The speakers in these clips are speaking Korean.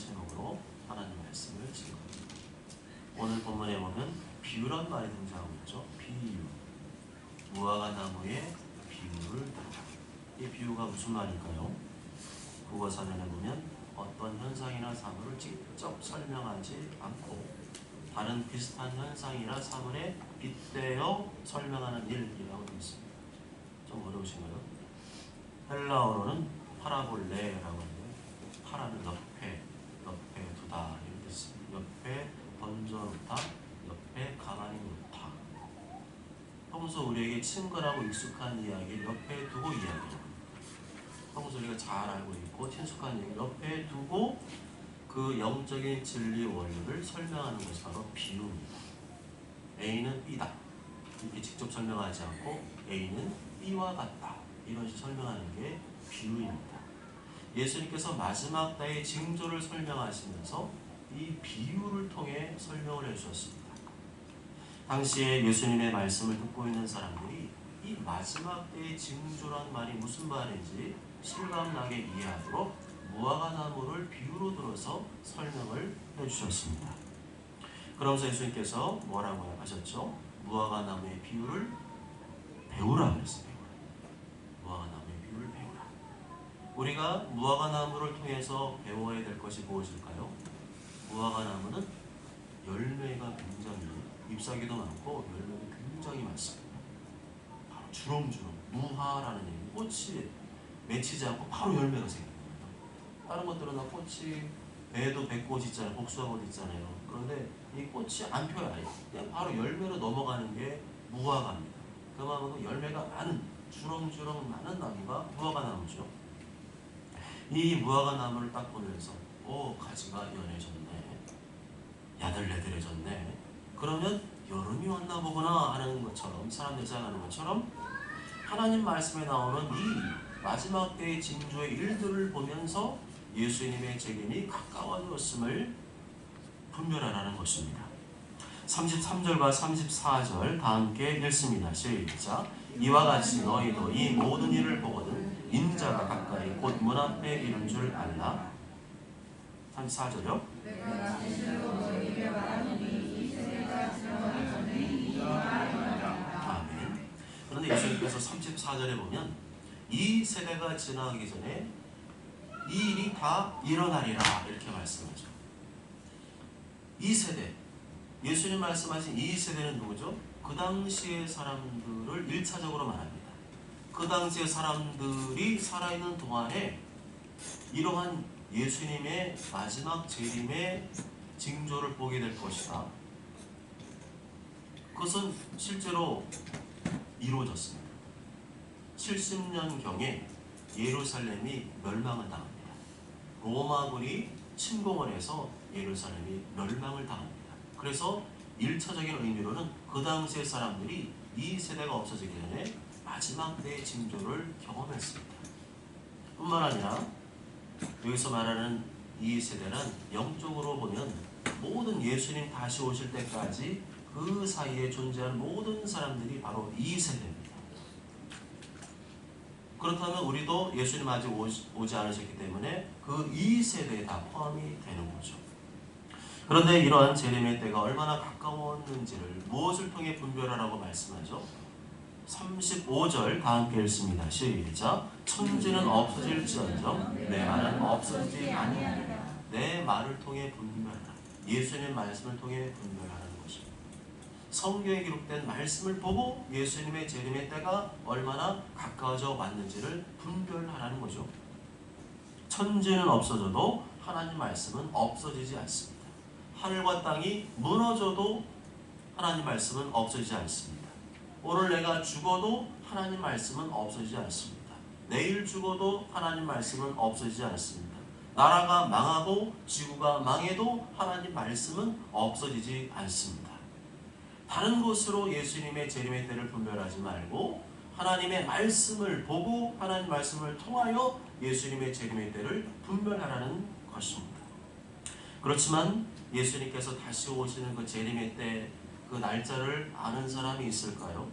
제목으로 하나님 말씀을 증거합니다. 오늘 본문에 보면 비유란 말이 등장하고 있죠. 비유. 무화과 나무의 비유를 다루다. 이 비유가 무슨 말일까요? 국어사전에 보면 어떤 현상이나 사물을 직접 설명하지 않고 다른 비슷한 현상이나 사물에 빗대어 설명하는 일이라고 되어 있습니다. 좀 어려우신가요? 헬라어로는 파라볼레라고 하는데, 파라는 옆에 두다 이런 뜻입니다. 옆에 던져놓다, 옆에 가만히 놓다. 평소 우리에게 친근하고 익숙한 이야기를 옆에 두고 이야기합니다. 평소 우리가 잘 알고 있고 친숙한 얘기를 옆에 두고 그 영적인 진리 원리를 설명하는 것이 바로 비유입니다. A는 B다 이렇게 직접 설명하지 않고 A는 B와 같다 이런 식으로 설명하는 게 비유입니다. 예수님께서 마지막 때의 징조를 설명하시면서 이 비유를 통해 설명을 해주셨습니다. 당시에 예수님의 말씀을 듣고 있는 사람들이 이 마지막 때의 징조란 말이 무슨 말인지 실감나게 이해하도록 무화과 나무를 비유로 들어서 설명을 해주셨습니다. 그러면서 예수님께서 뭐라고 하셨죠? 무화과 나무의 비유를 배우라고 했어요. 무화과 나무의 비유를 배우라. 우리가 무화과 나무를 통해서 배워야 될 것이 무엇일까요? 무화과 나무는 열매가 굉장히 잎사귀도 많고 열매가 굉장히 많습니다. 바로 주렁주렁 무화라는 얘기. 꽃이 맺히지 않고 바로 열매가 생깁니다. 다른 것들은 다 꽃이 배에도 백꽃 있잖아요. 복숭아꽃 있잖아요. 그런데 이 꽃이 안 펴요. 그냥 바로 열매로 넘어가는 게 무화과입니다. 그만큼 열매가 많은 주렁주렁 많은 나무가 무화과 나무죠. 이 무화과 나무를 딱 보면서 가지가 연해졌네, 야들야들해졌네, 그러면 여름이 왔나 보구나 하는 것처럼, 사람들이 생각하는 것처럼 하나님 말씀에 나오는 이 마지막 때의 징조의 일들을 보면서 예수님의 재림이 가까워졌음을 분별하라는 것입니다. 33절과 34절 다 함께 읽습니다. 시작. 이와 같이 너희도 이 모든 일을 보거든 인자가 가까이 곧 문 앞에 이른 줄 알라. 34절요. 아멘. 그런데 예수님께서 34절에 보면 이 세대가 지나가기 전에 이 일이 다 일어나리라 이렇게 말씀하죠. 이 세대, 예수님 말씀하신 이 세대는 누구죠? 그 당시의 사람들을 1차적으로 말합니다. 그 당시의 사람들이 살아있는 동안에 이러한 예수님의 마지막 재림의 징조를 보게 될 것이다. 그것은 실제로 이루어졌습니다. 70년경에 예루살렘이 멸망을 당합니다. 로마군이 침공을 해서 예루살렘이 멸망을 당합니다. 그래서 1차적인 의미로는 그 당시의 사람들이 이 세대가 없어지기 전에 마지막 때의 징조를 경험했습니다. 뿐만 아니라 여기서 말하는 이 세대는 영적으로 보면 모든 예수님 다시 오실 때까지 그 사이에 존재하는 모든 사람들이 바로 이 세대입니다. 그렇다면 우리도 예수님 아직 오지 않으셨기 때문에 그 이 세대에 다 포함이 되는 거죠. 그런데 이러한 재림의 때가 얼마나 가까웠는지를 무엇을 통해 분별하라고 말씀하죠? 35절 다 함께 읽습니다. 시작. 천지는 없어질지언정 내 말은 없어지지 아니하리라. 내 말을 통해 분별하라. 예수님 말씀을 통해 분별하라는 것입니다. 성경에 기록된 말씀을 보고 예수님의 재림의 때가 얼마나 가까워져 왔는지를 분별하라는 거죠. 천지는 없어져도 하나님 말씀은 없어지지 않습니다. 하늘과 땅이 무너져도 하나님 말씀은 없어지지 않습니다. 오늘 내가 죽어도 하나님 말씀은 없어지지 않습니다. 내일 죽어도 하나님 말씀은 없어지지 않습니다. 나라가 망하고 지구가 망해도 하나님 말씀은 없어지지 않습니다. 다른 곳으로 예수님의 재림의 때를 분별하지 말고 하나님의 말씀을 보고 하나님 말씀을 통하여 예수님의 재림의 때를 분별하라는 것입니다. 그렇지만 예수님께서 다시 오시는 그 재림의 때 그 날짜를 아는 사람이 있을까요?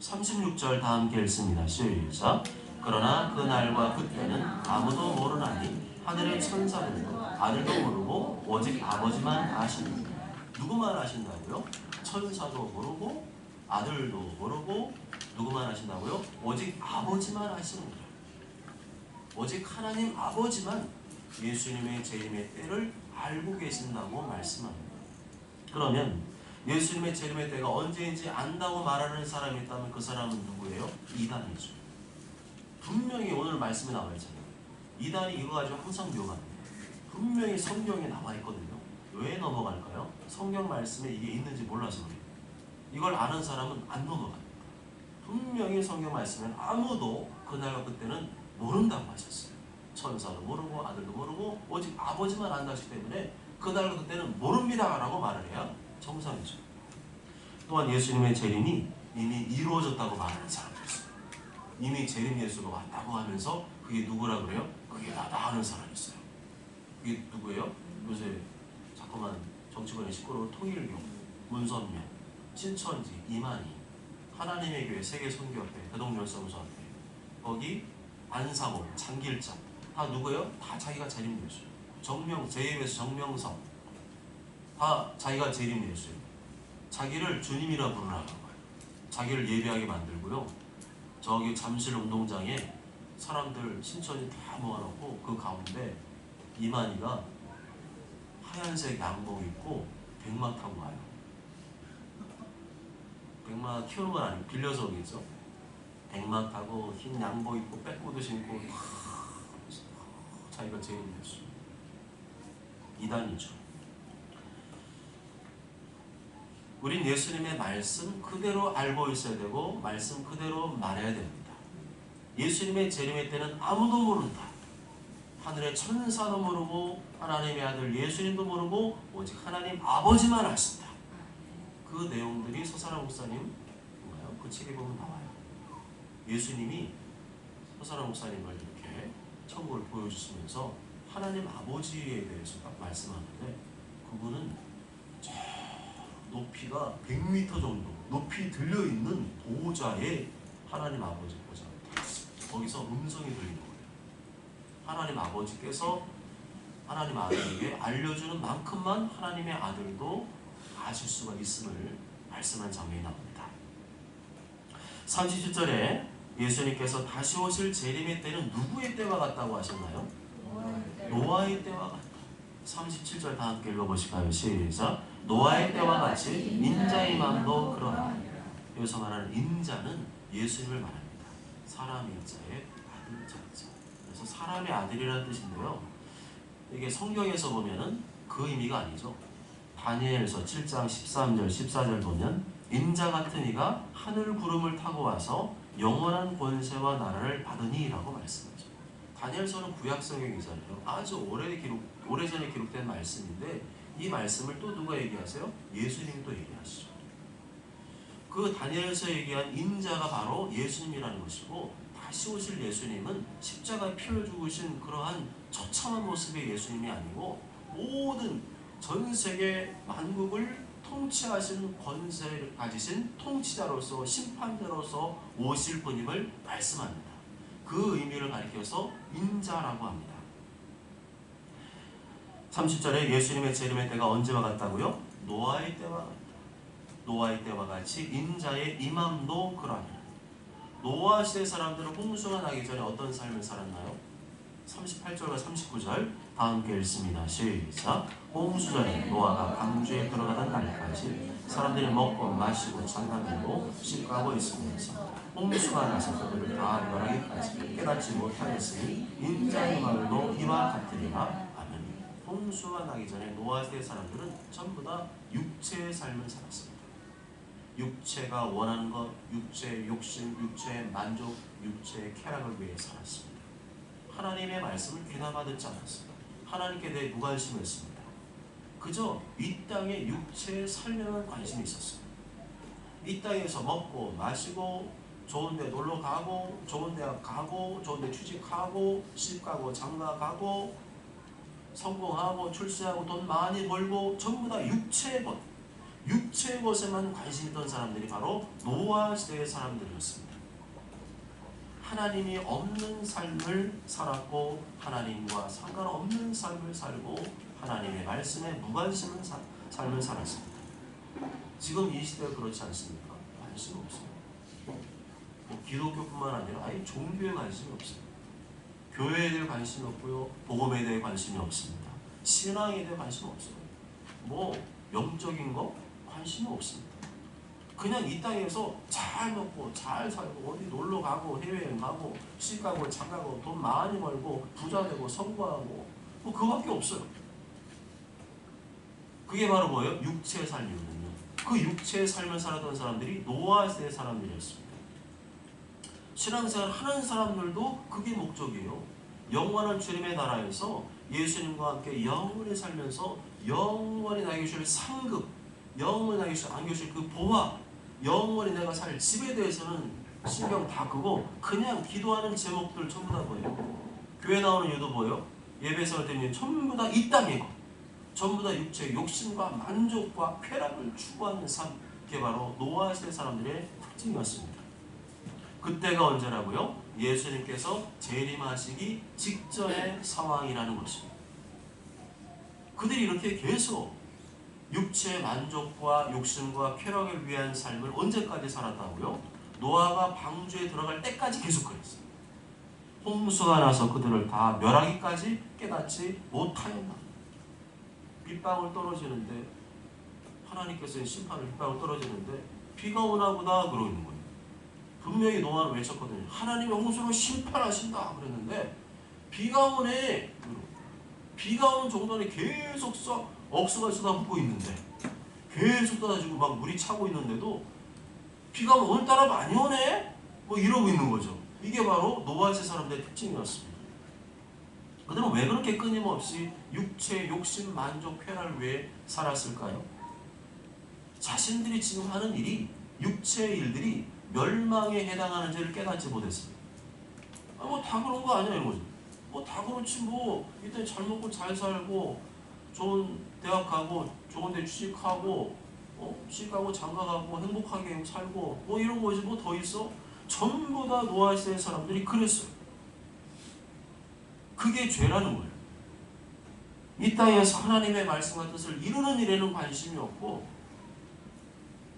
36절 다 함께 읽습니다. 시작. 그러나 그 날과 그때는 아무도 모르나니 하늘의 천사들도 아들도 모르고 오직 아버지만 아시는. 누구만 아신다고요? 천사도 모르고 아들도 모르고 누구만 아신다고요? 오직 아버지만 아시는 거예요. 오직 하나님 아버지만 예수님의 재림의 때를 알고 계신다고 말씀합니다. 그러면 예수님의 재림의 때가 언제인지 안다고 말하는 사람이 있다면 그 사람은 누구예요? 이단이죠. 분명히 오늘 말씀에 나와 있잖아요. 이단이 이거 가지고 항상 묘합니다. 분명히 성경에 나와 있거든요. 왜 넘어갈까요? 성경 말씀에 이게 있는지 몰라서 그래요. 이걸 아는 사람은 안 넘어갑니다. 분명히 성경 말씀은 아무도 그날과 그때는 모른다고 하셨어요. 천사도 모르고 아들도 모르고 오직 아버지만 안다시기 때문에 그날과 그때는 모릅니다 라고 말을 해야 정상이죠. 또한 예수님의 재림이 이미 이루어졌다고 말하는 사람도 있어요. 이미 재림 예수가 왔다고 하면서 그게 누구라 그래요? 그게 나다 하는 사람이 있어요. 그게 누구예요? 요새 자꾸만 정치권의 시끄러운 통일교, 문선명, 신천지, 이만희, 하나님의 교회, 세계선교협회, 대동열사무소협회, 거기 안상호, 장길장 다 누구예요? 다 자기가 재림 예수예요. 제2에서 정명성 다 자기가 재림 예수예요. 자기를 주님이라 부르라는 거예요. 자기를 예배하게 만들고요. 저기 잠실 운동장에 사람들 신천지 다 모아놓고 그 가운데 이만희가 하얀색 양복 입고 백마 타고 와요. 백마 키우는 건 아니고 빌려서 오겠죠. 백마 타고 흰 양복 입고 백구도 신고 자기가 제일 예수. 이단이죠. 우린 예수님의 말씀 그대로 알고 있어야 되고 말씀 그대로 말해야 됩니다. 예수님의 재림의 때는 아무도 모른다. 하늘의 천사도 모르고 하나님의 아들 예수님도 모르고 오직 하나님 아버지만 아신다. 그 내용들이 서사라 목사님 그 책에 보면 나와요. 예수님이 서사라 목사님을 이렇게 천국을 보여주시면서 하나님 아버지에 대해서 딱 말씀하는데 그분은 저 높이가 100m 정도 높이 들려있는 보좌에 하나님 아버지 보좌가 있습니다. 거기서 음성이 들리는 거예요. 하나님 아버지께서 하나님 아들에게 알려주는 만큼만 하나님의 아들도 아실 수가 있음을 말씀한 장면이 나옵니다. 37절에 예수님께서 다시 오실 재림의 때는 누구의 때와 같다고 하셨나요? 노아의 때와 같다. 37절 다 함께 읽어보실까요? 시작. 노아의 때와 같이 인자의 마음도 그러하다. 여기서 말하는 인자는 예수님을 말합니다. 사람의 인자의 아들 자자. 그래서 사람의 아들이라는 뜻인데요. 이게 성경에서 보면은 그 의미가 아니죠. 다니엘서 7장 13절 14절 보면 인자 같은 이가 하늘 구름을 타고 와서 영원한 권세와 나라를 받으니 라고 말씀하죠. 다니엘서는 구약 성경이잖아요. 아주 오래전에 기록된 말씀인데 이 말씀을 또 누가 얘기하세요? 예수님이 또 얘기하시죠. 그 다니엘서 얘기한 인자가 바로 예수님이라는 것이고 다시 오실 예수님은 십자가에 피를 죽으신 그러한 처참한 모습의 예수님이 아니고 모든 전 세계 만국을 통치하신 권세를 가지신 통치자로서 심판자로서 오실 분임을 말씀합니다. 그 의미를 가리켜서 인자라고 합니다. 30절에 예수님의 재림의 때가 언제와 같다고요? 노아의 때와 같다. 노아의 때와 같이 인자의 임함도 그러하니라. 노아 시대 사람들은 홍수가 나기 전에 어떤 삶을 살았나요? 38절과 39절 다 함께 읽습니다. 시작. 홍수 전에 노아가 강주에 들어가던 날까지 사람들이 먹고 마시고 장가들고 씻고 있으면서 홍수가 나서 그들을 다 멸하기까지 깨닫지 못하였으니 인자의 말도 이와 같으리라. 아멘. 홍수가 나기 전에 노아 시대 사람들은 전부 다 육체의 삶을 살았습니다. 육체가 원하는 것, 육체의 욕심, 육체의 만족, 육체의 쾌락을 위해 살았습니다. 하나님의 말씀을 귀담아 듣지 않았습니다. 하나님께 대해 무관심했습니다. 그저 이 땅의 육체의 삶에만 관심이 있었습니다. 이 땅에서 먹고 마시고 좋은 데 놀러 가고 좋은 대학 가고 좋은 데 취직하고 시집 가고 장가 가고 성공하고 출세하고 돈 많이 벌고 전부 다 육체의 것, 육체의 것에만 관심 있던 사람들이 바로 노아 시대의 사람들이었습니다. 하나님이 없는 삶을 살았고 하나님과 상관없는 삶을 살고 하나님의 말씀에 무관심한 삶을 살았습니다. 지금 이 시대가 그렇지 않습니까? 관심 없어요. 뭐 기독교뿐만 아니라 아예 종교에 관심이 없어요. 교회에 대해 관심이 없고요. 복음에 대해 관심이 없습니다. 신앙에 대해 관심이 없어요. 뭐 영적인 거 관심이 없습니다. 그냥 이 땅에서 잘 먹고 잘 살고 어디 놀러 가고 해외여행 가고 시집 가고 장가고 돈 많이 벌고 부자 되고 성공하고 뭐 그거밖에 없어요. 그게 바로 뭐예요? 육체의 삶이거든요. 그 육체의 삶을 살았던 사람들이 노아 시대의 사람들이었습니다. 신앙생활 하는 사람들도 그게 목적이에요. 영원한 주님의 나라에서 예수님과 함께 영원히 살면서 영원히 나에게 주실 상급, 영원히 나에게 안겨주실 그 보화, 영원히 내가 살 집에 대해서는 신경 다 끄고 그냥 기도하는 제목들 전부 다 뭐예요? 교회 나오는 이유도 뭐예요? 예배에서 할 때는 전부 다 이 땅의 것, 전부 다 육체의 욕심과 만족과 쾌락을 추구하는 삶, 그게 바로 노아 시대 사람들의 특징이었습니다. 그때가 언제라고요? 예수님께서 재림하시기 직전의 상황이라는 것입니다. 그들이 이렇게 계속 육체의 만족과 욕심과 쾌락을 위한 삶을 언제까지 살았다고요? 노아가 방주에 들어갈 때까지 계속 그랬어요. 홍수가 나서 그들을 다 멸하기까지 깨닫지 못하였나. 빗방울 떨어지는데 하나님께서 심판을 빗방울 떨어지는데 비가 오나 보다 그러고 있는 거예요. 분명히 노아는 외쳤거든요. 하나님이 홍수로 심판하신다 그랬는데 비가 오네. 비가 오는 정도는 계속 억수가 쏟아붓고 있는데 계속 쏟아지고 막 물이 차고 있는데도 비가 오늘따라 많이 오네? 뭐 이러고 있는 거죠. 이게 바로 노아의 사람들의 특징이었습니다. 그들은 왜 그렇게 끊임없이 육체, 욕심, 만족, 쾌락을 위해 살았을까요? 자신들이 지금 하는 일이 육체의 일들이 멸망에 해당하는 죄를 깨닫지 못했습니다. 뭐 다 그런 거 아니야 이거죠. 뭐 다 그렇지 뭐 이때 잘 먹고 잘 살고 좋은 대학 가고 좋은 데 취직하고 시집 가고 장가 가고 행복하게 살고 뭐 이런 거지 뭐 더 있어? 전부 다 노아 시대의 사람들이 그랬어요. 그게 죄라는 거예요. 이 땅에서 하나님의 말씀과 뜻을 이루는 일에는 관심이 없고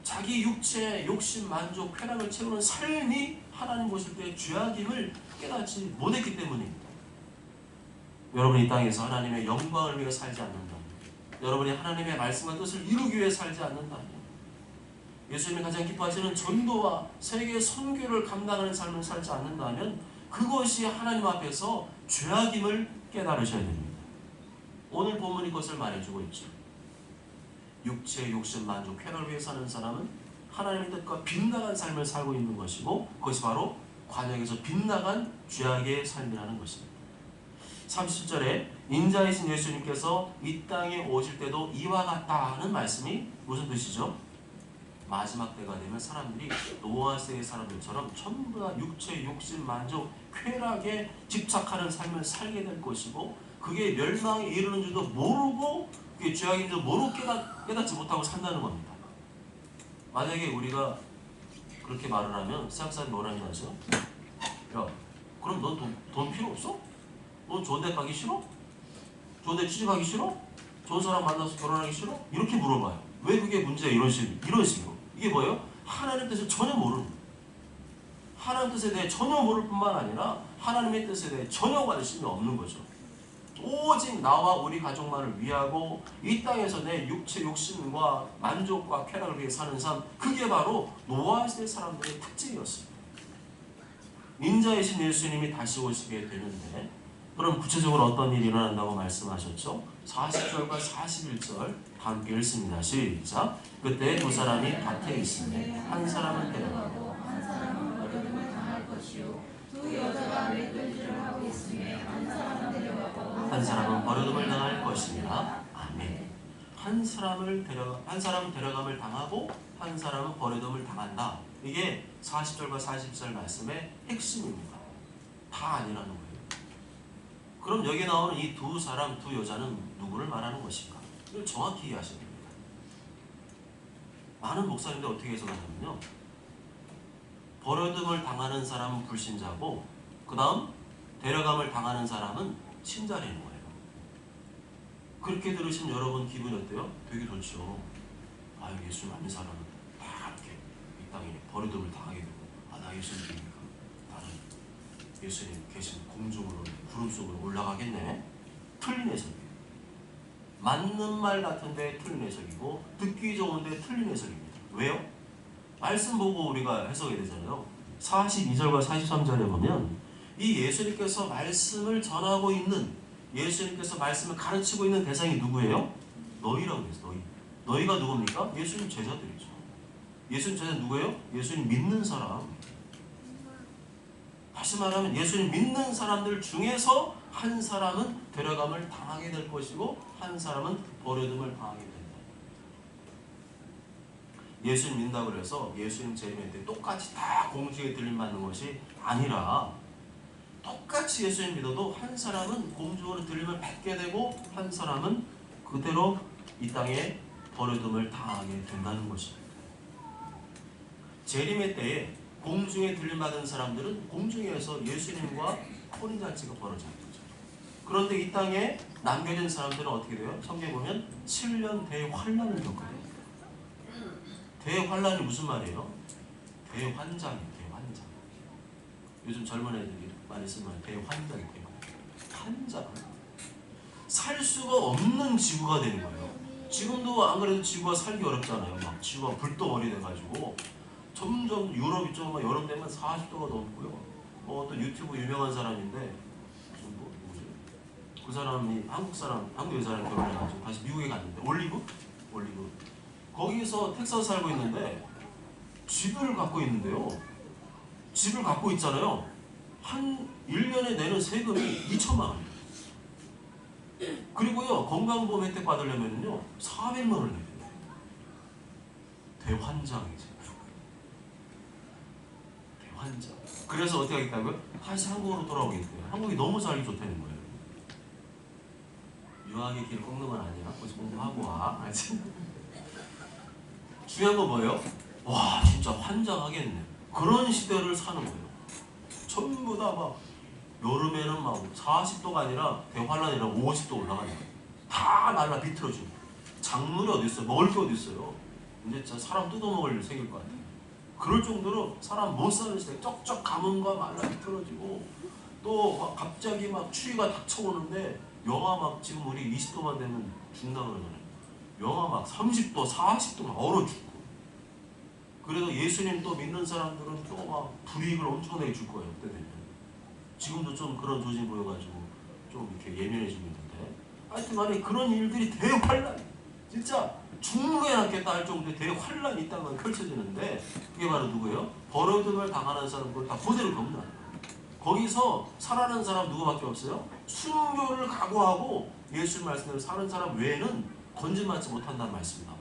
자기 육체, 욕심, 만족, 쾌락을 채우는 삶이 하나님 보실 때 죄악임을 깨닫지 못했기 때문입니다. 여러분이 이 땅에서 하나님의 영광을 위해 살지 않는다면, 여러분이 하나님의 말씀과 뜻을 이루기 위해 살지 않는다면, 예수님이 가장 기뻐하시는 전도와 세계 선교를 감당하는 삶을 살지 않는다면 그것이 하나님 앞에서 죄악임을 깨달으셔야 됩니다. 오늘 본문이 그것을 말해주고 있죠. 육체의 욕심, 만족, 쾌락을 위해 사는 사람은 하나님의 뜻과 빗나간 삶을 살고 있는 것이고 그것이 바로 관역에서 빗나간 죄악의 삶이라는 것입니다. 37절에 인자이신 예수님께서 이 땅에 오실 때도 이와 같다는 말씀이 무슨 뜻이죠? 마지막 때가 되면 사람들이 노아 시대의 사람들처럼 전부 다 육체의 욕심, 만족, 쾌락에 집착하는 삶을 살게 될 것이고 그게 멸망에 이르는 줄도 모르고 그게 죄악인 줄 모르고 깨닫지 못하고 산다는 겁니다. 만약에 우리가 그렇게 말을 하면 세상 사람이 뭐라는 하죠? 야, 그럼 넌 돈 필요 없어? 넌 좋은 데 가기 싫어? 좋은 데 취직하기 싫어? 좋은 사람 만나서 결혼하기 싫어? 이렇게 물어봐요. 왜 그게 문제야? 이런 식으로. 이게 뭐예요? 하나님의 뜻을 전혀 모르는 거예요. 하나님의 뜻에 대해 전혀 모를 뿐만 아니라 하나님의 뜻에 대해 전혀 관심이 없는 거죠. 오직 나와 우리 가족만을 위하고 이 땅에서 내 육체 욕심과 만족과 쾌락을 위해 사는 삶, 그게 바로 노아 시대 사람들의 특징이었습니다. 인자이신 예수님이 다시 오시게 되는데 그럼 구체적으로 어떤 일이 일어난다고 말씀하셨죠? 40절과 41절 함께 읽습니다. 시작. 그때 두 사람이 밭에 있으니 한 사람은 데려가고 한 사람은 버림을 당할 것이요 두 여자가 맷돌질을 하고 있으며 한 사람은 데려가고 한 사람은 버림을 당할 것이니라. 아멘. 한 사람은 데려감을 당하고 한 사람은 버림을 당한다. 이게 40절과 40절 말씀의 핵심입니다. 다 아니라는 거예요. 그럼 여기 나오는 이 두 사람, 두 여자는 누구를 말하는 것인가? 이걸 정확히 이해하셔야 됩니다. 많은 목사님들 어떻게 해석하냐면요. 버려둠을 당하는 사람은 불신자고 그 다음 데려감을 당하는 사람은 신자라는 거예요. 그렇게 들으시면 여러분 기분이 어때요? 되게 좋죠. 아, 예수님 아는 사람은 다 이렇게 이 땅에 버려둠을 당하게 되고, 아, 나 예수님 믿으니까 나는 예수님 계신 공중으로 구름 속으로 올라가겠네. 틀린 해석이에요. 맞는 말 같은데 틀린 해석이고 듣기 좋은데 틀린 해석입니다. 왜요? 말씀 보고 우리가 해석해야 되잖아요. 42절과 43절에 보면 이 예수님께서 말씀을 전하고 있는, 예수님께서 말씀을 가르치고 있는 대상이 누구예요? 너희라고 했어요. 너희. 너희가 누굽니까? 예수님 제자들이죠. 예수님 제자 누구예요? 예수님 믿는 사람. 다시 말하면 예수님 믿는 사람들 중에서 한 사람은 데려감을 당하게 될 것이고 한 사람은 버려둠을 당하게 된다. 예수님 믿는다고 해서 예수님 재림할 때 똑같이 다 공중에 들림받는 것이 아니라 똑같이 예수님 믿어도 한 사람은 공중으로 들림을 받게 되고 한 사람은 그대로 이 땅에 버려둠을 당하게 된다는 것입니다. 재림의 때에 공중에 들림받은 사람들은 공중에서 예수님과 혼인잔치가 벌어지는 거죠. 그런데 이 땅에 남겨진 사람들은 어떻게 돼요? 성경에 보면 7년 대환란을 겪어요. 대환란이 무슨 말이에요? 대환장이에요. 대환장. 요즘 젊은 애들이 많이 쓰는 말 대환장이 돼요. 환장. 살 수가 없는 지구가 되는 거예요. 지금도 안 그래도 지구가 살기 어렵잖아요. 막 지구가 불덩어리 돼가지고 점점 유럽 이쪽은 여름 되면 40도가 넘고요. 어떤 유튜브 유명한 사람인데 누구지? 그 사람이 한국 여자랑 결혼해가지고 다시 미국에 갔는데 올리브 거기서 텍사스 살고 있는데 집을 갖고 있는데요. 집을 갖고 있잖아요. 한 1년에 내는 세금이 2천만 원이에요. 그리고요 건강보험 혜택 받으려면요 400만 원을 내야 돼요. 대환장이지. 환장. 그래서 어떻게 하겠다고요? 다시 한국으로 돌아오겠대요. 한국이 너무 살기 좋다는 거예요. 유학의 길을 꺾는 건 아니야. 거기서 공부하고 와. 중요한 건 뭐예요? 와 진짜 환장하겠네. 그런 시대를 사는 거예요. 전부 다 막 여름에는 막 40도가 아니라 대환란이라 50도 올라가요. 다 날라 비틀어지고. 작물이 어디 있어요? 먹을 게 어디 있어요? 이제 진짜 사람 뜯어먹을 일 생길 것 같아요. 그럴 정도로 사람 못 사는 시대, 쩍쩍 가뭄과 말라 비틀어지고 또 막 갑자기 막 추위가 닥쳐오는데 영하 막 지금 우리 20도만 되면 죽는다 그러잖아요. 영하 막 30도, 40도 막 얼어 죽고. 그래도 예수님 또 믿는 사람들은 또 막 불이익을 엄청나게 줄 거예요. 그때 되면. 지금도 좀 그런 조짐 보여가지고 좀 이렇게 예민해지고 있는데 하여튼 간에 그런 일들이 대환란, 진짜 죽는 낫겠다 할 정도의 대환란이 이 땅만 펼쳐지는데 그게 바로 누구예요? 버려둠을 당하는 사람들 다 그대로 겪는 거예요. 거기서 살아나는 사람 누구밖에 없어요? 순교를 각오하고 예수님 말씀대로 사는 사람 외에는 건진받지 못한다는 말씀이다.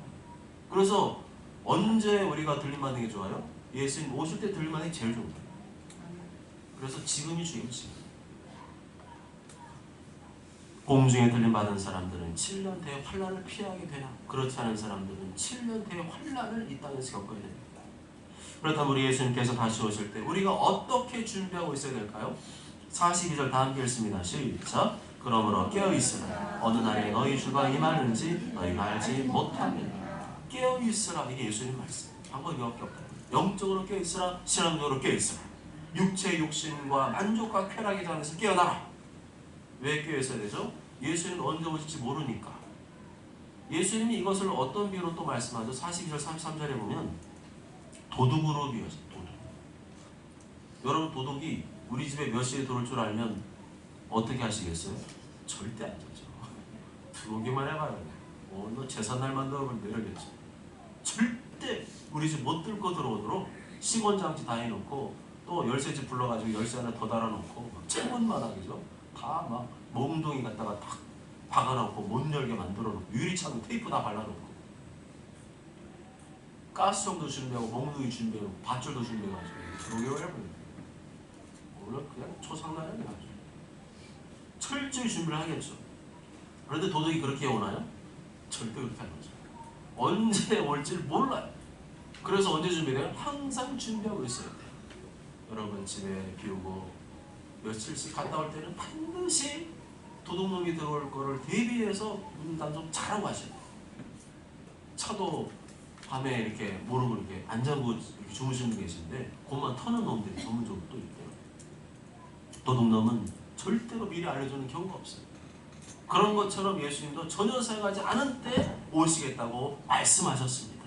그래서 언제 우리가 들림받는 게 좋아요? 예수님 오실 때 들림받는 게 제일 좋은 거예요. 그래서 지금이 중요해요. 지금. 공중에 들림받은 사람들은 7년 대환란을 피하게 되나? 그렇지 않은 사람들은 7년 대환란을 이 땅에서 겪어야 됩니다. 그렇다면 우리 예수님께서 다시 오실 때 우리가 어떻게 준비하고 있어야 될까요? 42절 다 함께 읽습니다. 시작. 그러므로 깨어있으라. 어느 날에 너희 주가 임하는지 너희가 알지 못하느니라. 깨어있으라. 이게 예수님 말씀. 방법이 밖에 없다. 영적으로 깨어있으라. 신앙적으로 깨어있으라. 육체의 욕심과 만족과 쾌락의 장에서 깨어나라. 왜 깨어있어야 되죠? 예수님은 언제 오실지 모르니까. 예수님이 이것을 어떤 비유로 또 말씀하죠? 42절 33절에 보면 도둑으로 비유하죠. 도둑. 여러분 도둑이 우리 집에 몇 시에 들어올 줄 알면 어떻게 하시겠어요? 절대 안 되죠. 들어오기만 해봐요. 너 제삿날만 들어오면 내려겠죠. 절대 우리 집 못 들고 들어오도록 시건장치 다 해놓고 또 열쇠집 불러가지고 열쇠 하나 더 달아놓고 창문마당이죠. 다 막 몽둥이 갖다가 딱 박아놓고 못 열게 만들어놓고 유리창 테이프 다 발라놓고 가스통도 준비하고 몽둥이 준비하고 밧줄도 준비해가지고 들어오게 해버려요. 오늘 그냥 초상날이 아주 철저히 준비를 하겠죠. 그런데 도둑이 그렇게 오나요? 절대 그렇게 하는 거죠. 언제 올지 몰라요. 그래서 언제 준비돼요? 항상 준비하고 있어야 돼요. 여러분 집에 비우고 며칠씩 갔다 올 때는 반드시 도둑놈이 들어올 거를 대비해서 문 단속 잘하고 하셔야 돼요. 차도 밤에 이렇게 모르고 이렇게 안 잠그고 이렇게 주무시는 분 계신데 그것만 터는 놈들이 전문적으로 또 있대요. 도둑놈은 절대로 미리 알려주는 경우가 없어요. 그런 것처럼 예수님도 전혀 사용하지 않은 때 오시겠다고 말씀하셨습니다.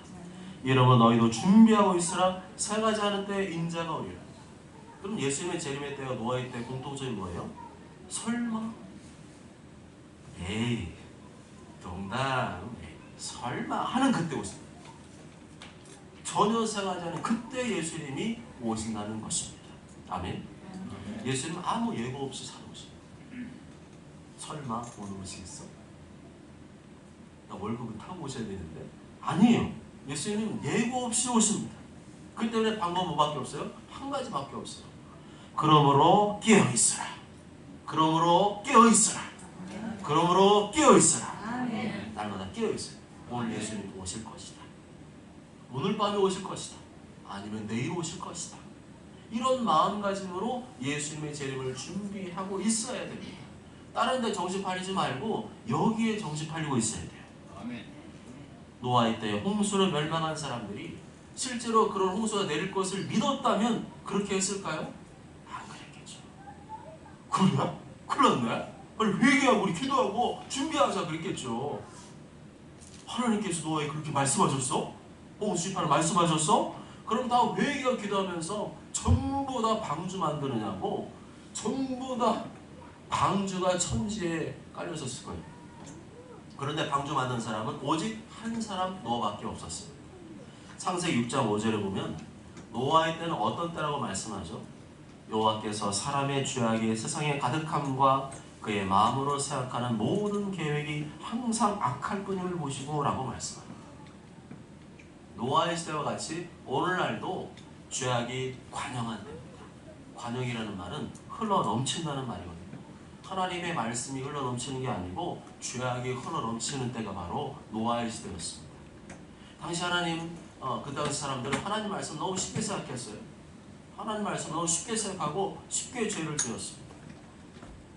이러면 너희도 준비하고 있으라. 사용하지 않은 때 인자가 오리라. 그럼 예수님의 재림의 때와 노아의 때 공통점이 뭐예요? 설마? 에이, 농담. 설마 하는 그때 오십니다. 전혀 사용하지 않은 그때 예수님이 오신다는 것입니다. 아멘. 예수님은 아무 예고 없이 살아오십니다. 설마 오늘 오시겠어? 나 월급을 타고 오셔야 되는데. 아니에요. 예수님은 예고 없이 오십니다. 그 때문에 방법 뭐밖에 없어요? 한 가지밖에 없어요. 그러므로 깨어있으라. 그러므로 깨어있으라. 그러므로 깨어있으라. 날마다 깨어있어요. 오늘 예수님 오실 것이다. 오늘 밤에 오실 것이다. 아니면 내일 오실 것이다. 이런 마음가짐으로 예수님의 재림을 준비하고 있어야 됩니다. 다른 데 정신 팔리지 말고 여기에 정신 팔리고 있어야 돼요. 아멘. 노아의 때에 홍수로 멸망한 사람들이 실제로 그런 홍수가 내릴 것을 믿었다면 그렇게 했을까요? 안 그랬겠죠. 그래? 큰일 났네? 빨리 회개하고 우리 기도하고 준비하자 그랬겠죠. 하나님께서 노아에 그렇게 말씀하셨어? 홍수 심판을 말씀하셨어? 그럼 다 회개하고 기도하면서 전부 다 방주 만드느냐고 전부 다 방주가 천지에 깔려있었을 거예요. 그런데 방주 만든 사람은 오직 한 사람 노아밖에 없었습니다. 창세기 6장 5절에 보면 노아의 때는 어떤 때라고 말씀하죠? 여호와께서 사람의 죄악이 세상에 가득함과 그의 마음으로 생각하는 모든 계획이 항상 악할 뿐임을 보시고 라고 말씀합니다. 노아의 시대와 같이 오늘날도 죄악이 관영한 때입니다. 관영이라는 말은 흘러 넘친다는 말이거든요. 하나님의 말씀이 흘러 넘치는 게 아니고 죄악이 흘러 넘치는 때가 바로 노아의 시대였습니다. 당시 하나님 그 당시 사람들은 하나님 말씀 너무 쉽게 생각했어요. 하나님 말씀 너무 쉽게 생각하고 쉽게 죄를 지었습니다.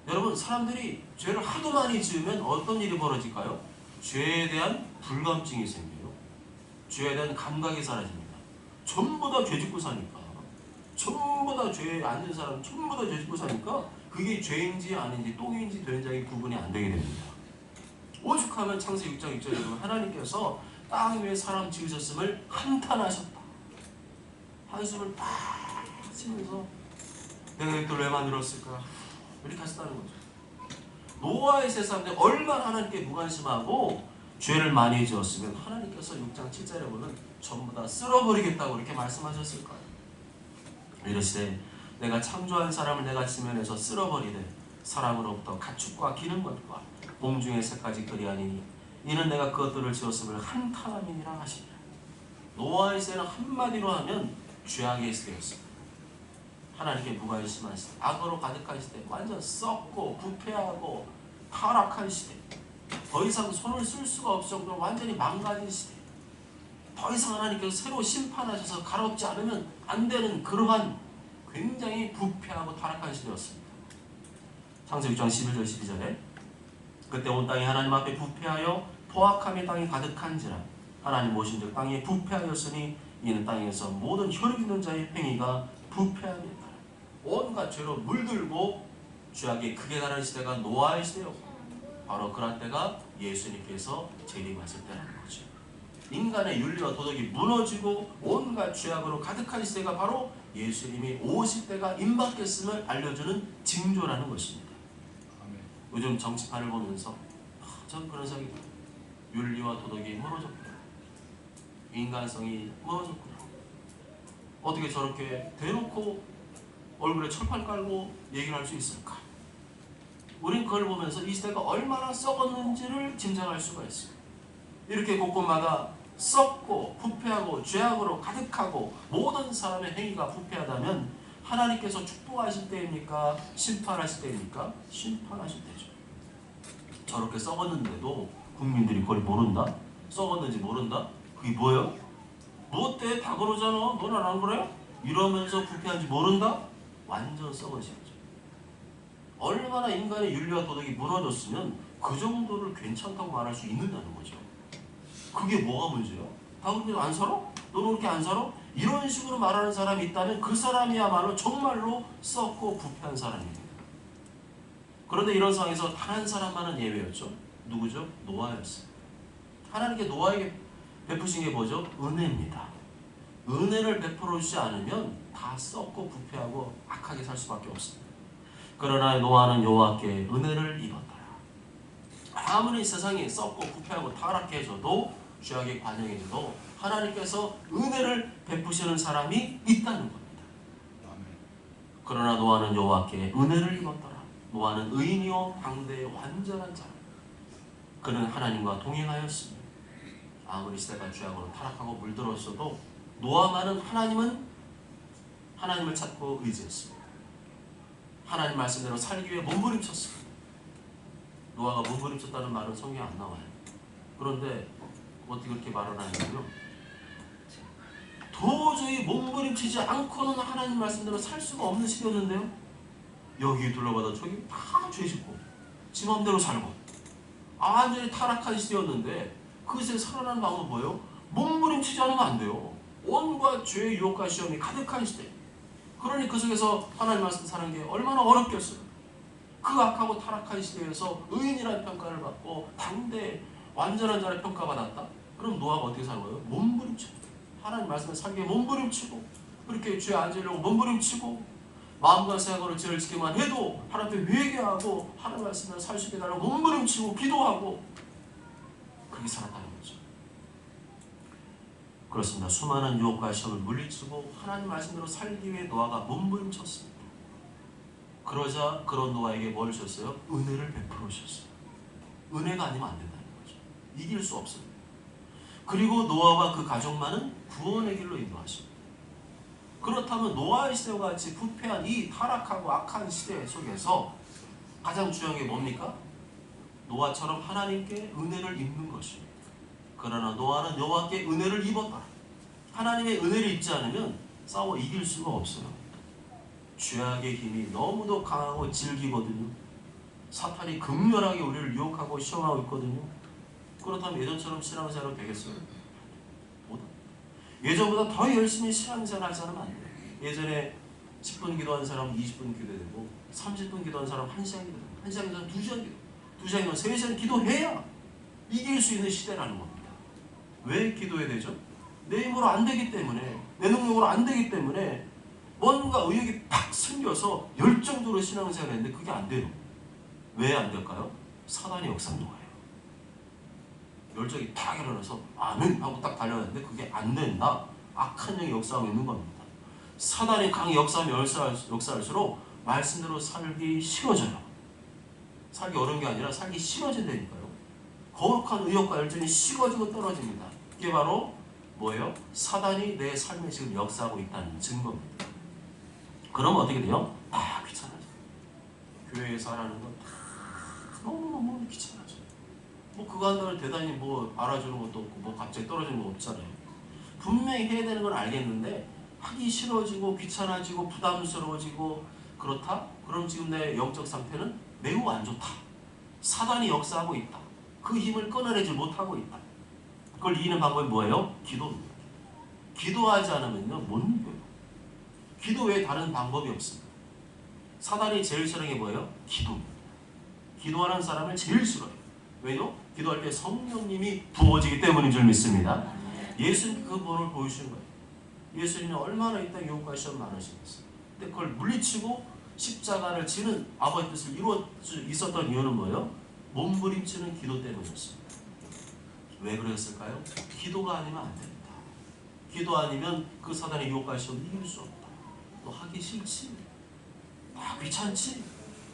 여러분 사람들이 죄를 하도 많이 지으면 어떤 일이 벌어질까요? 죄에 대한 불감증이 생겨요. 죄에 대한 감각이 사라집니다. 전부 다 죄 짓고 사니까 전부 다 죄에 앉은 사람 전부 다 죄 짓고 사니까 그게 죄인지 아닌지 똥인지 된장이 구분이 안 되게 됩니다. 오죽하면 창세기 6장 6절에 보면 하나님께서 땅 위에 사람 지으셨음을 한탄하셨다. 한숨을 팍 치면서 내가 이걸 왜 만들었을까? 이렇게 하셨다는 거죠. 노아의 세상에 얼마나 하나님께 무관심하고 죄를 많이 지었으면 하나님께서 6장 7절에 보면 전부 다 쓸어버리겠다고 이렇게 말씀하셨을까요? 이르시되 내가 창조한 사람을 내가 지면에서 쓸어버리되 사람으로부터 가축과 기는 것과 공중의 새까지 그리하니 이는 내가 그것들을 지었음을 한탄함이니라 하시니라. 노아의 세는 한마디로 하면 죄악의 시대였습니다. 하나님께 무관심한 시대, 악으로 가득한 시대, 완전 썩고 부패하고 타락한 시대, 더 이상 손을 쓸 수가 없을 정도로 완전히 망가진 시대, 더 이상 하나님께서 새로 심판하셔서 가롭지 않으면 안 되는 그러한 굉장히 부패하고 타락한 시대였습니다. 창세기 6장 11절 12절에 그때 온 땅이 하나님 앞에 부패하여 포악함의 땅이 가득한지라 하나님 오신즉 땅이 부패하였으니 이는 땅에서 모든 혈육 있는 자의 행위가 부패함이다. 온갖 죄로 물들고 죄악이 크게 나는 시대가 노아의 시대였고 바로 그런 때가 예수님께서 재림하실 때라는 거죠. 인간의 윤리와 도덕이 무너지고 온갖 죄악으로 가득한 시대가 바로 예수님이 오실 때가 임박했음을 알려주는 징조라는 것입니다. 요즘 정치판을 보면서 전 그런 생각이 들어요. 윤리와 도덕이 무너졌구나. 인간성이 무너졌구나. 어떻게 저렇게 대놓고 얼굴에 철판 깔고 얘기를 할 수 있을까? 우린 그걸 보면서 이 시대가 얼마나 썩었는지를 짐작할 수가 있어요. 이렇게 곳곳마다 썩고 부패하고 죄악으로 가득하고 모든 사람의 행위가 부패하다면 하나님께서 축복하실 때입니까? 심판하실 때입니까? 심판하실 때죠. 저렇게 썩었는데도 국민들이 그걸 모른다? 썩었는지 모른다? 그게 뭐예요? 무엇 때문에 다 그러잖아. 너는 안 그래? 이러면서 부패한지 모른다? 완전 썩어지죠. 얼마나 인간의 윤리와 도덕이 무너졌으면 그 정도를 괜찮다고 말할 수 있느냐는 거죠. 그게 뭐가 문제야? 다 그렇게 안 살아? 너는 그렇게 안 살아? 이런 식으로 말하는 사람이 있다면 그 사람이야말로 정말로 썩고 부패한 사람입니다. 그런데 이런 상황에서 단 한 사람만은 예외였죠. 누구죠? 노아였어요. 하나님께 노아에게 베푸신 게 뭐죠? 은혜입니다. 은혜를 베풀어 주지 않으면 다 썩고 부패하고 악하게 살 수밖에 없습니다. 그러나 노아는 여호와께 은혜를 입었더라. 아무리 세상이 썩고 부패하고 타락해져도 죄악의 관영에도 하나님께서 은혜를 베푸시는 사람이 있다는 겁니다. 그러나 노아는 여호와께 은혜를 입었더라. 노아는 의인이요 당대의 완전한 자라. 그는 하나님과 동행하였으며 아무리 시대가 죄악으로 타락하고 물들었어도 노아만은 하나님을 찾고 의지했습니다. 하나님 말씀대로 살기 위해 몸부림쳤습니다. 노아가 몸부림쳤다는 말은 성경에 안 나와요. 그런데 어떻게 그렇게 말을 하냐면요, 도저히 몸부림치지 않고는 하나님 말씀대로 살 수가 없는 시대였는데요, 여기 둘러봐도 저기 다 죄짓고 지 맘대로 살고 완전히 타락한 시대였는데 그것에 살아나는 방법은 뭐예요? 몸부림치지 않으면 안 돼요. 온갖 죄의 유혹과 시험이 가득한 시대. 그러니 그 속에서 하나님 말씀 사는 게 얼마나 어렵겠어요. 그 악하고 타락한 시대에서 의인이라는 평가를 받고 당대 완전한 자를 평가받았다? 그럼 노아가 어떻게 사는 거예요? 몸부림치고 하나님 말씀을 살기에 몸부림치고 그렇게 죄 안 지으려고 몸부림치고 마음과 생각으로 죄를 지기만 해도 하나님 앞에 회개하고 하나님 말씀을 살 수 있게 달라고 몸부림치고 기도하고 그렇게 살았다는 거죠. 그렇습니다. 수많은 유혹과 시험을 물리치고 하나님 말씀대로 살기 위해 노아가 몸부림쳤습니다. 그러자 그런 노아에게 뭘 주셨어요? 은혜를 베풀어 주셨어요. 은혜가 아니면 안 된다는 거죠. 이길 수 없습니다. 그리고 노아와 그 가족만은 구원의 길로 인도하십니다. 그렇다면 노아의 시대와 같이 부패한 이 타락하고 악한 시대 속에서 가장 중요한 게 뭡니까? 노아처럼 하나님께 은혜를 입는 것입니다. 그러나 노아는 여호와께 은혜를 입었더라. 하나님의 은혜를 입지 않으면 싸워 이길 수가 없어요. 죄악의 힘이 너무도 강하고 질기거든요. 사탄이 극렬하게 우리를 유혹하고 시험하고 있거든요. 그렇다면 예전처럼 신앙생활을 되겠어요? 못합니다. 예전보다 더 열심히 신앙생활 하지 않으면 안 돼요. 예전에 10분 기도한 사람 20분 기도되고 30분 기도한 사람 1시간 기도되고 1시간 기도한 2시간 기도 2시간이면 3시간 기도해야 이길 수 있는 시대라는 겁니다. 왜 기도해야 되죠? 내 힘으로 안 되기 때문에, 내 능력으로 안 되기 때문에 뭔가 의욕이 팍 생겨서 열정적으로 신앙생활을 했는데 그게 안 돼요. 왜 안 될까요? 사단의 역사인 거예요. 열정이 탁 일어나서 아멘 하고 딱 달려갔는데 그게 안 된다. 악한 영이 역사하고 있는 겁니다. 사단이 강히 역사하며 역사할수록 말씀대로 살기 싫어져요. 살기 어려운 게 아니라 살기 싫어진다니까요. 거룩한 의욕과 열정이 식어지고 떨어집니다. 이게 바로 뭐예요? 사단이 내 삶에 지금 역사하고 있다는 증거입니다. 그러면 어떻게 돼요? 다 귀찮아져요. 교회에서 하라는 건 다 너무너무 귀찮아져요. 뭐 그거 한다고 대단히 뭐 알아주는 것도 없고 뭐 갑자기 떨어지는 거 없잖아요. 분명히 해야 되는 건 알겠는데 하기 싫어지고 귀찮아지고 부담스러워지고 그렇다? 그럼 지금 내 영적 상태는 매우 안 좋다. 사단이 역사하고 있다. 그 힘을 끊어내지 못하고 있다. 그걸 이기는 방법이 뭐예요? 기도입니다. 기도하지 않으면요 못 이겨요. 기도 외에 다른 방법이 없습니다. 사단이 제일 싫어하는 게 뭐예요? 기도입니다. 기도하는 사람을 제일 싫어해요. 왜요? 기도할 때 성령님이 부어지기 때문인 줄 믿습니다. 예수님 그 본을 보여주신 거예요. 예수님이 얼마나 이 땅 유혹과 시험 많으시겠어요. 근데 그걸 물리치고 십자가를 지는 아버지 뜻을 이루어 있었던 이유는 뭐예요? 몸부림치는 기도 때문이었습니다. 왜 그랬을까요? 기도가 아니면 안 됩니다. 기도 아니면 그 사단의 유혹과 시험을 이길 수 없다. 너 하기 싫지? 다 귀찮지?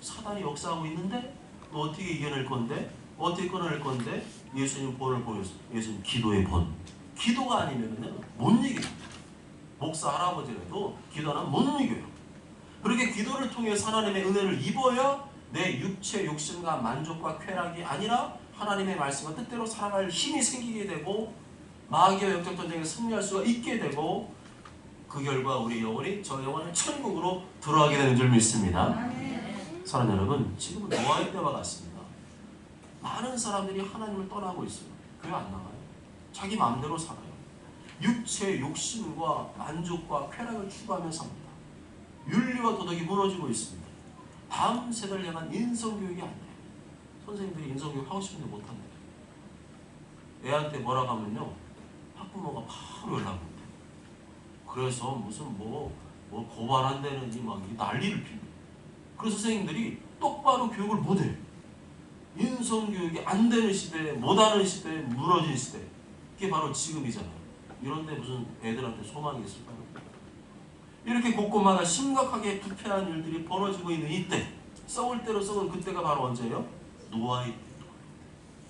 사단이 역사하고 있는데 너 어떻게 이겨낼 건데? 어떻게 끊어낼 건데? 예수님 본을 보여줬어요. 예수님 기도의 본. 기도가 아니면 못 이깁니다. 목사 할아버지라도 기도는 못 이겨요. 그렇게 기도를 통해서 하나님의 은혜를 입어야 내 육체 욕심과 만족과 쾌락이 아니라 하나님의 말씀과 뜻대로 살아갈 힘이 생기게 되고 마귀와 영적 전쟁에 승리할 수가 있게 되고 그 결과 우리 영혼이 저 영혼의 천국으로 들어가게 되는 줄 믿습니다. 사랑하는 여러분, 지금은 노아의 때와 같습니다. 많은 사람들이 하나님을 떠나고 있어요. 교회 안 나가요. 자기 마음대로 살아요. 육체의 욕심과 만족과 쾌락을 추구하며 삽니다. 윤리와 도덕이 무너지고 있습니다. 다음 세대를 향한 인성교육이 안 돼요. 선생님들이 인성교육 하고 싶은데 못한대요. 애한테 뭐라고 하면요, 학부모가 바로 연락을 못해요. 그래서 무슨 뭐 고발한다느니 막 난리를 피워요. 그래서 선생님들이 똑바로 교육을 못해요. 인성교육이 안 되는 시대에, 못하는 시대에, 무너진 시대. 이게 바로 지금이잖아요. 이런데 무슨 애들한테 소망이 있을까요? 이렇게 곳곳마다 심각하게 부패한 일들이 벌어지고 있는 이때, 썩을 대로 썩은 그때가 바로 언제예요?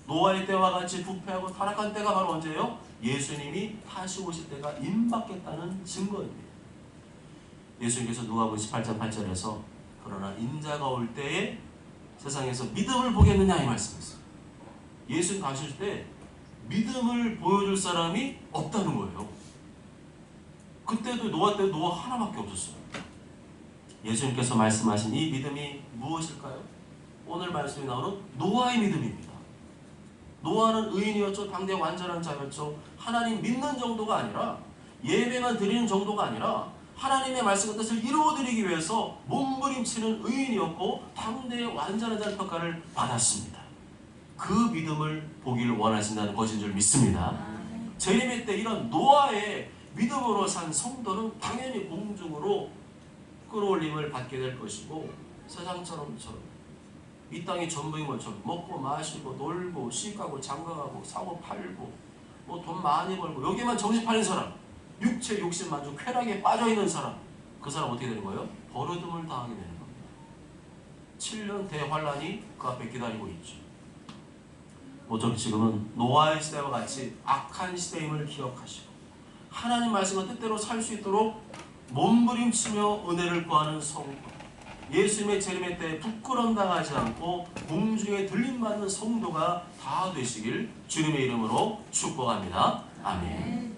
노아의 때와 같이 부패하고 타락한 때가 바로 언제예요? 예수님이 다시 오실 때가 임박했다는 증거입니다. 예수님께서 누가복음 18장 8절에서 그러나 인자가 올 때에 세상에서 믿음을 보겠느냐 이 말씀이었어요. 예수님 다시 오실 때 믿음을 보여줄 사람이 없다는 거예요. 그때도 노아 때 노아 하나밖에 없었어요. 예수님께서 말씀하신 이 믿음이 무엇일까요? 오늘 말씀이 나오는 노아의 믿음입니다. 노아는 의인이었죠. 당대 완전한 자였죠. 하나님 믿는 정도가 아니라, 예배만 드리는 정도가 아니라 하나님의 말씀과 뜻을 이루어드리기 위해서 몸부림치는 의인이었고 당대의 완전한 자의 평가를 받았습니다. 그 믿음을 보기를 원하신다는 것인 줄 믿습니다. 재림의 때 이런 노아의 믿음으로 산 성도는 당연히 공중으로 끌어올림을 받게 될 것이고, 세상처럼 이 땅이 전부인 것처럼 먹고 마시고 놀고 시가고 장가가고 사고 팔고 뭐 돈 많이 벌고 여기만 정신 팔린 사람, 육체 욕심 만족 쾌락에 빠져있는 사람, 그 사람 어떻게 되는 거예요? 버르듬을 당하게 되는 겁니다. 7년 대환란이 그 앞에 기다리고 있죠. 모쪼록 지금은 노아의 시대와 같이 악한 시대임을 기억하시고 하나님 말씀과 뜻대로 살 수 있도록 몸부림치며 은혜를 구하는 성도, 예수님의 재림의 때 부끄러움 당하지 않고 공중에 들림받는 성도가 다 되시길 주님의 이름으로 축복합니다. 아멘.